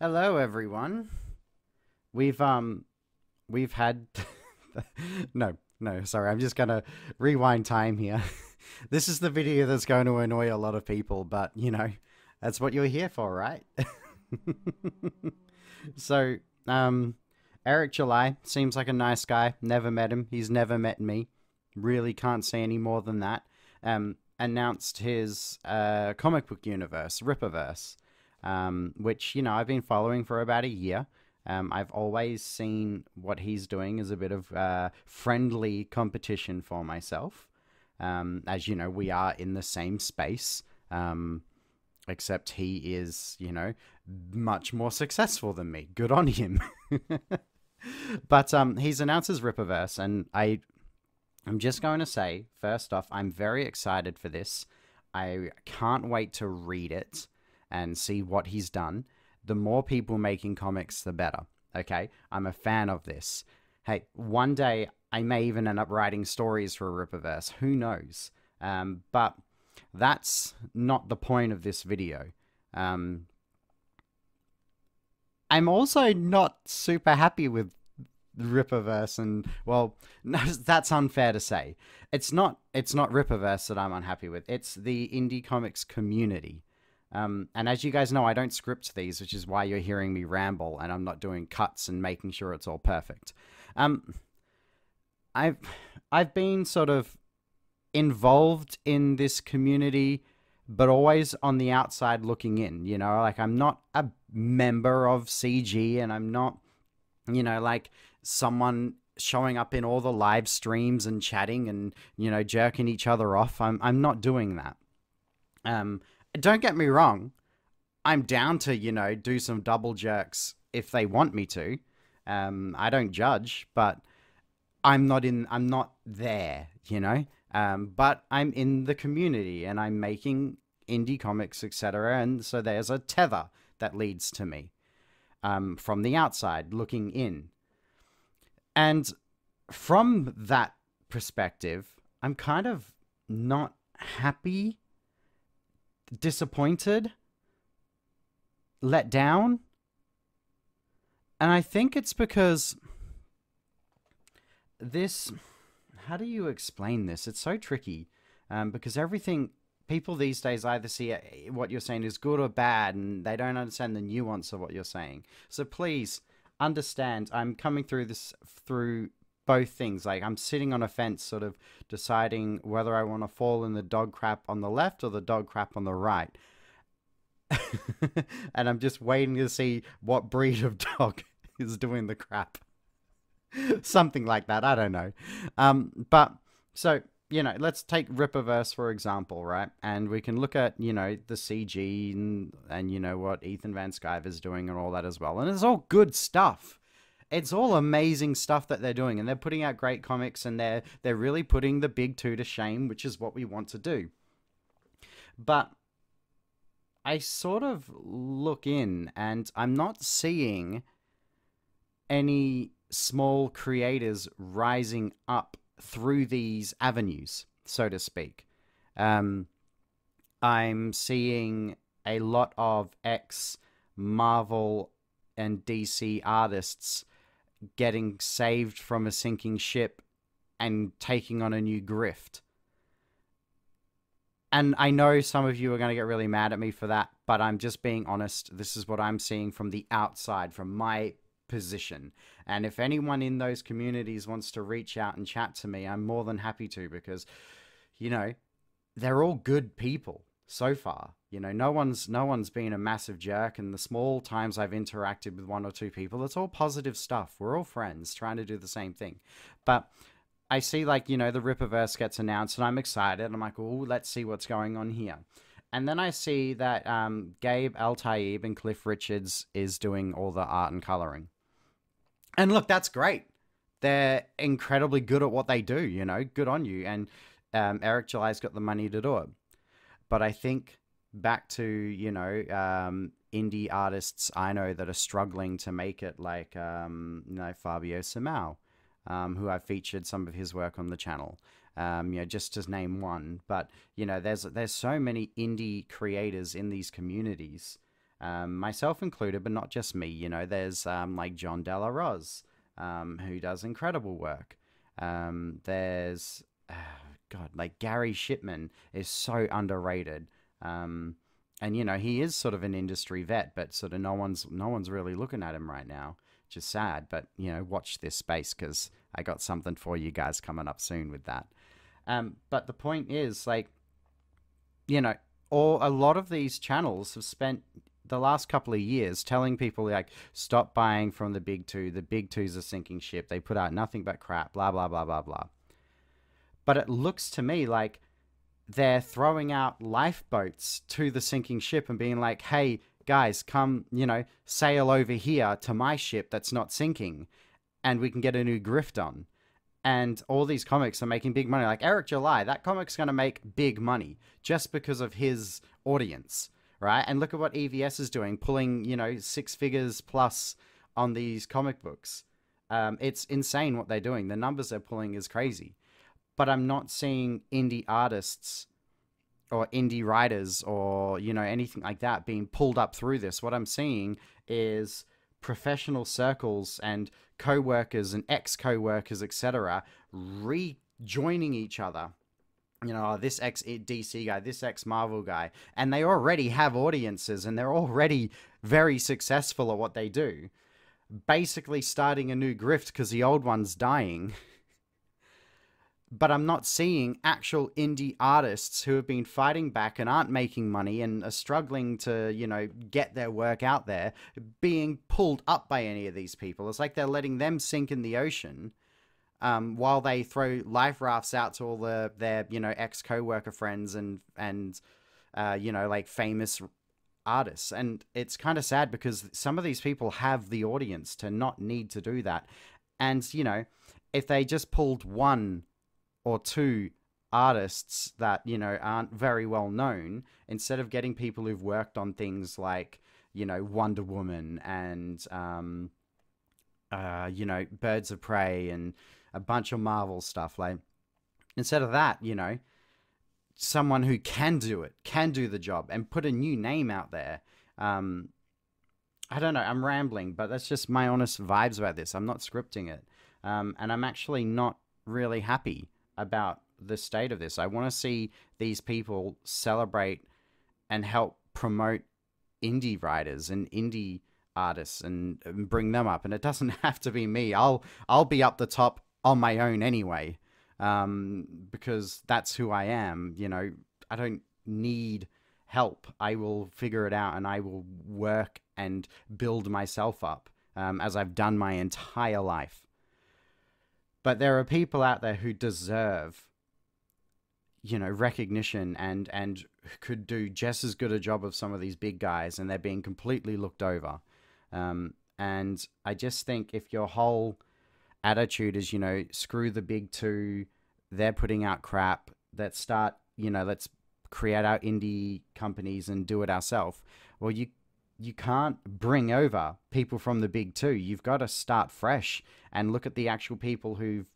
Hello, everyone. We've had no, sorry. I'm just gonna rewind time here. This is the video that's going to annoy a lot of people, but that's what you're here for, right? So, um, Eric July seems like a nice guy. Never met him. He's never met me. Really can't say any more than that. Announced his comic book universe, Rippaverse, which I've been following for about a year. I've always seen what he's doing as a bit of friendly competition for myself. As you know, we are in the same space. Except he is, much more successful than me. Good on him. But he's announced his Rippaverse, and I'm just going to say, first off, I'm very excited for this. I can't wait to read it and see what he's done. The more people making comics, the better. Okay? I'm a fan of this. Hey, one day I may even end up writing stories for Rippaverse. Who knows? But that's not the point of this video. I'm also not super happy with Rippaverse, and well, no, that's unfair to say. It's not Rippaverse that I'm unhappy with. It's the indie comics community. And as you guys know, I don't script these, which is why you're hearing me ramble, and I'm not doing cuts and making sure it's all perfect. Um, I've I've been sort of involved in this community, but always on the outside looking in. Like I'm not a member of CG, and I'm not, like someone showing up in all the live streams and chatting and jerking each other off. I'm not doing that. Um, don't get me wrong. I'm down to do some double jerks if they want me to. I don't judge, but I'm not there. But I'm in the community and I'm making indie comics, etc. And so there's a tether that leads to me from the outside looking in. And from that perspective, I'm kind of not happy, disappointed, let down. And I think it's because this, how do you explain this? It's so tricky because everything, people these days either see what you're saying is good or bad, and they don't understand the nuance of what you're saying. So please understand, I'm coming through this through both things. Like I'm sitting on a fence, sort of deciding whether I want to fall in the dog crap on the left or the dog crap on the right. And I'm just waiting to see what breed of dog is doing the crap. Something like that. I don't know. But so, let's take Rippaverse for example, right? And we can look at, the CG and what Ethan Van Sciver's doing and all that as well. And it's all good stuff. It's all amazing stuff that they're doing, and they're putting out great comics, and they're really putting the big two to shame, which is what we want to do. But I sort of look in, and I'm not seeing any small creators rising up through these avenues, so to speak. I'm seeing a lot of ex Marvel and DC artists getting saved from a sinking ship and taking on a new grift. And I know some of you are going to get really mad at me for that, but I'm just being honest. This is what I'm seeing from the outside, from my position. And if anyone in those communities wants to reach out and chat to me, I'm more than happy to, because they're all good people so far. No one's been a massive jerk, and the small times I've interacted with one or two people, it's all positive stuff. We're all friends trying to do the same thing. But I see, like, the Rippaverse gets announced, and I'm excited. I'm like, oh, let's see what's going on here. And then I see that Gabe Al-Taib and Cliff Richards is doing all the art and coloring. And look, that's great. They're incredibly good at what they do, good on you. And Eric July's got the money to do it. But I think back to, indie artists I know that are struggling to make it, like, Fabio Simao, who I've featured some of his work on the channel. Just to name one. But, there's so many indie creators in these communities myself included, but not just me. You know, there's like John Della Roz, who does incredible work. There's God, like Gary Shipman is so underrated. And you know, he is sort of an industry vet, but sort of no one's really looking at him right now, which is sad. But you know, watch this space because I got something for you guys coming up soon with that. But the point is, like, you know, or a lot of these channels have spent the last couple of years telling people like stop buying from the big two. The big two's a sinking ship. They put out nothing but crap. Blah blah blah blah blah. But it looks to me like they're throwing out lifeboats to the sinking ship and being like, hey, guys, come, you know, sail over here to my ship that's not sinking and we can get a new grift on. And all these comics are making big money. Like Eric July, that comic's going to make big money just because of his audience, right? And look at what EVS is doing, pulling, you know, 6 figures plus on these comic books. It's insane what they're doing. The numbers they're pulling is crazy. But I'm not seeing indie artists or indie writers or, you know, anything like that being pulled up through this. What I'm seeing is professional circles and co-workers and ex-co-workers, etc., rejoining each other. You know, this ex-DC guy, this ex-Marvel guy, and they already have audiences and they're already very successful at what they do. Basically starting a new grift because the old one's dying. But I'm not seeing actual indie artists who have been fighting back and aren't making money and are struggling to, you know, get their work out there being pulled up by any of these people. It's like they're letting them sink in the ocean while they throw life rafts out to all their you know, ex-co-worker friends and you know, like famous artists. And it's kind of sad because some of these people have the audience to not need to do that. And, you know, if they just pulled one or two artists that, you know, aren't very well known, instead of getting people who've worked on things like, you know, Wonder Woman and, you know, Birds of Prey and a bunch of Marvel stuff, like, instead of that, you know, someone who can do it, can do the job and put a new name out there. I don't know, I'm rambling, but that's just my honest vibes about this. I'm not scripting it. And I'm actually not really happy about the state of this. I want to see these people celebrate and help promote indie writers and indie artists and bring them up. And it doesn't have to be me. I'll be up the top on my own anyway, because that's who I am. You know, I don't need help. I will figure it out and I will work and build myself up, as I've done my entire life. But there are people out there who deserve, you know, recognition and could do just as good a job of some of these big guys, and they're being completely looked over. And I just think if your whole attitude is, you know, screw the big two, they're putting out crap, let's start, you know, let's create our indie companies and do it ourselves. Well, you can't bring over people from the big two. You've got to start fresh and look at the actual people who've,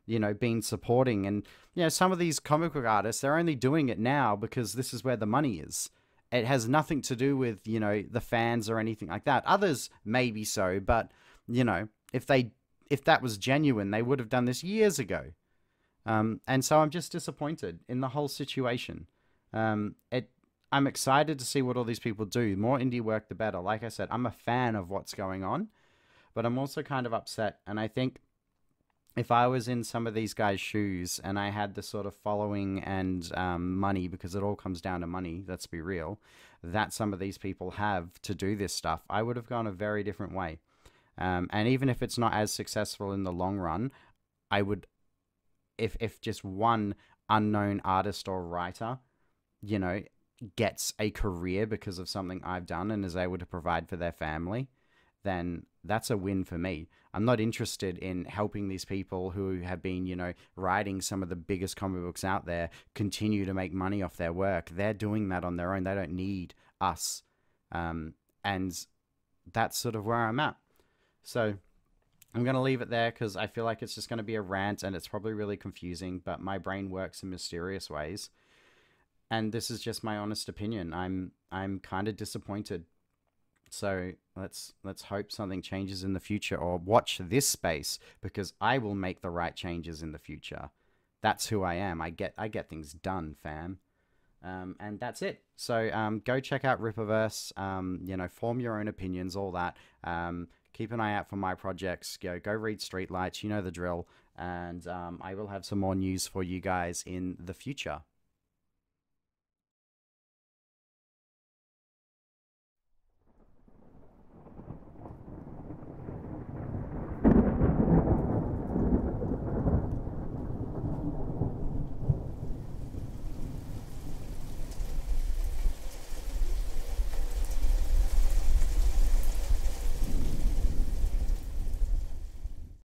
you know, been supporting. And, you know, some of these comic book artists, they're only doing it now because this is where the money is. It has nothing to do with, you know, the fans or anything like that. Others maybe so, but, you know, if that was genuine, they would have done this years ago. And so I'm just disappointed in the whole situation. I'm excited to see what all these people do. The more indie work, the better. Like I said, I'm a fan of what's going on, but I'm also kind of upset. And I think if I was in some of these guys' shoes and I had the sort of following and money, because it all comes down to money, let's be real, that some of these people have to do this stuff, I would have gone a very different way. And even if it's not as successful in the long run, I would, if just one unknown artist or writer, you know, gets a career because of something I've done and is able to provide for their family, then that's a win for me. I'm not interested in helping these people who have been, you know, writing some of the biggest comic books out there continue to make money off their work. They're doing that on their own. They don't need us. And that's sort of where I'm at. So I'm going to leave it there because I feel like it's just going to be a rant and it's probably really confusing, but my brain works in mysterious ways. And this is just my honest opinion. I'm kind of disappointed. So let's hope something changes in the future, or watch this space, because I will make the right changes in the future. That's who I am. I get things done, fam. And that's it. So go check out Rippaverse. Form your own opinions, all that. Keep an eye out for my projects. Go read Streetlights. You know the drill. And I will have some more news for you guys in the future.